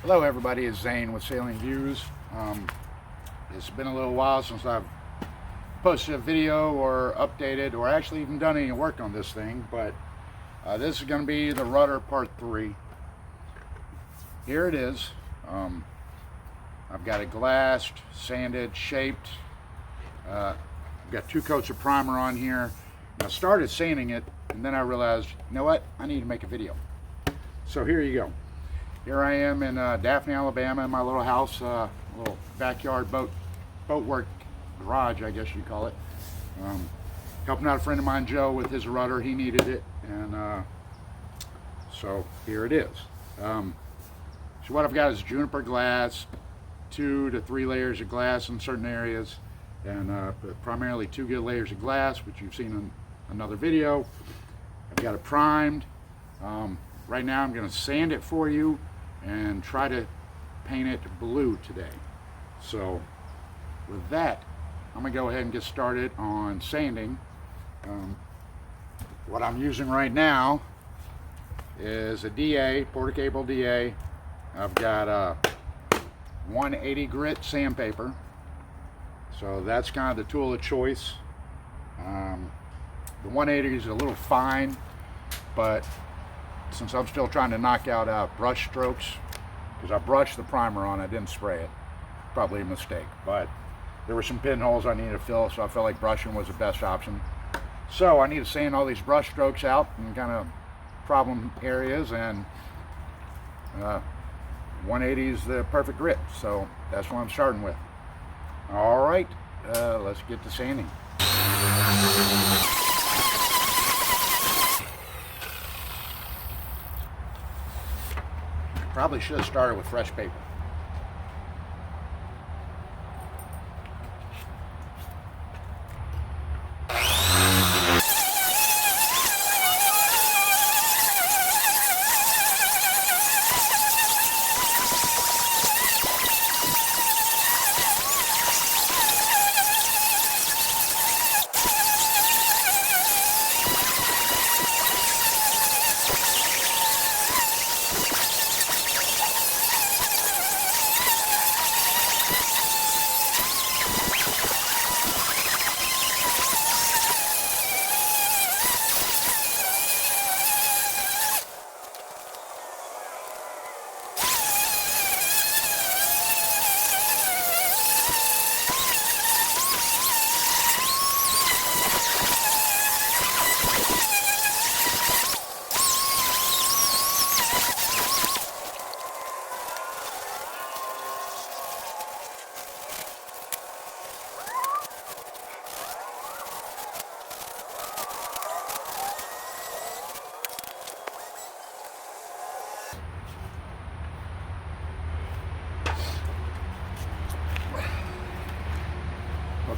Hello everybody, it's Zane with Sailing Views. It's been a little while since I've posted a video or updated or actually even done any work on this thing, but this is going to be the Rudder Part 3. Here it is. I've got it glassed, sanded, shaped. I've got 2 coats of primer on here. And I started sanding it and then I realized, you know what, I need to make a video. So here you go. Here I am in Daphne, Alabama, in my little house, little backyard boat work garage, I guess you call it. Helping out a friend of mine, Joe, with his rudder. He needed it, and so here it is. So what I've got is juniper glass, 2 to 3 layers of glass in certain areas, and primarily 2 good layers of glass, which you've seen in another video. I've got it primed. Right now I'm going to sand it for you and try to paint it blue today. So with that, I'm going to go ahead and get started on sanding. What I'm using right now is a DA, Porter Cable DA. I've got a 180 grit sandpaper. So that's kind of the tool of choice. The 180 is a little fine, but since I'm still trying to knock out brush strokes, because I brushed the primer on, I didn't spray it. Probably a mistake, but there were some pinholes I needed to fill, so I felt like brushing was the best option. So I need to sand all these brush strokes out and kind of problem areas, and 180 is the perfect grit, so that's what I'm starting with. All right, let's get to sanding. Probably should have started with fresh paper.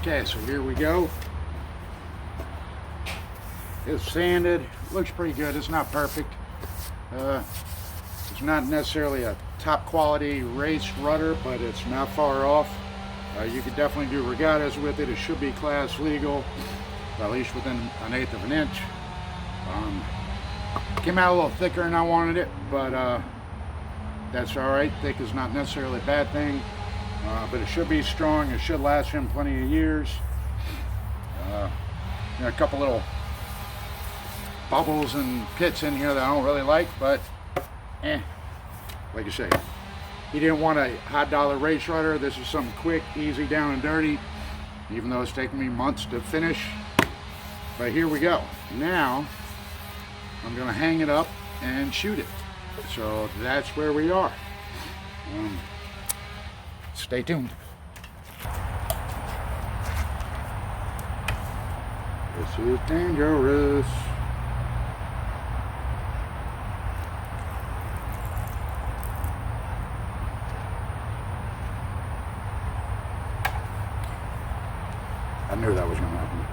Okay, so here we go. It's sanded, looks pretty good. It's not perfect. It's not necessarily a top quality race rudder, but it's not far off. You could definitely do regattas with it. It should be class legal, at least within 1/8 of an inch. Came out a little thicker than I wanted it, but that's all right. Thick is not necessarily a bad thing. But it should be strong. It should last him plenty of years. A couple little bubbles and pits in here that I don't really like, but like I say, he didn't want a high dollar race rudder. This is something quick, easy, down and dirty, even though it's taken me months to finish. But here we go. Now I'm going to hang it up and shoot it. So that's where we are. Stay tuned. This is dangerous. I knew that was going to happen.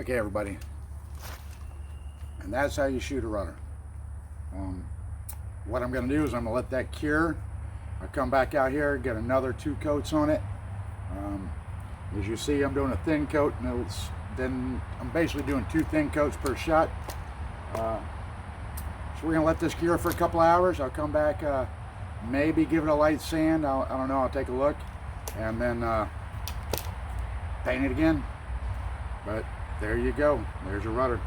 Okay, everybody, and that's how you shoot a rudder. What I'm going to do is I'm going to let that cure. I'll come back out here, get another 2 coats on it. As you see, I'm doing a thin coat, and then I'm basically doing 2 thin coats per shot. So we're going to let this cure for a couple hours. I'll come back, maybe give it a light sand. I don't know, I'll take a look, and then paint it again. But there you go, there's your rudder.